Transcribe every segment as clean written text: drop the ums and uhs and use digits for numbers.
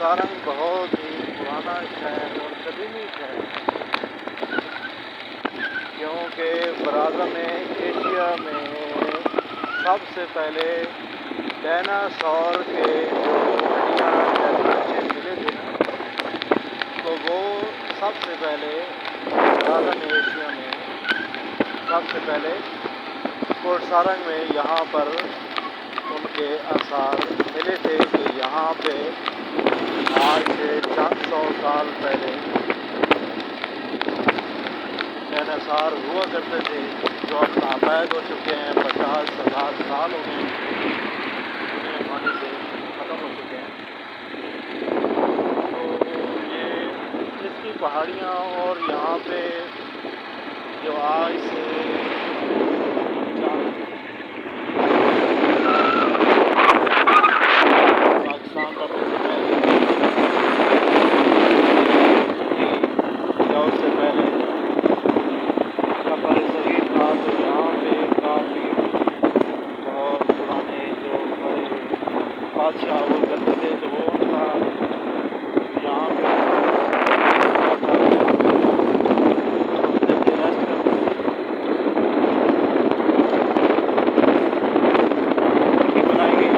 सारंग बहुत ही पुराना शहर और कदीमी शहर, क्योंकि बराज़म एशिया में सबसे पहले डायनासोर के जो हड्डियाँ या ढांचे मिले थे ना, तो वो सबसे पहले बराज़म एशिया में सबसे पहले कोटसारंग में यहाँ पर उनके आसार मिले थे कि यहाँ पे आज से 400 साल पहले डायनासोर हुआ करते थे, जो अब नापायद हो चुके हैं। 50,000 साल हो गए दुनिया पानी से ख़त्म हो चुके हैं। तो ये इसकी पहाड़ियाँ और यहाँ पे जो आज से पाकिस्तान का उससे पहले सफर सगीर था, तो यहाँ पे काफ़ी बहुत पुराने जो बड़े बादशाह हुआ करते थे, तो वो उनका यहाँ पे रेस्ट करते थे, बनाई गई।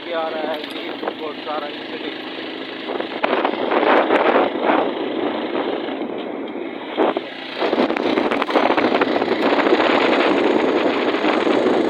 के आ रहा है कि बहुत सारा इसलिए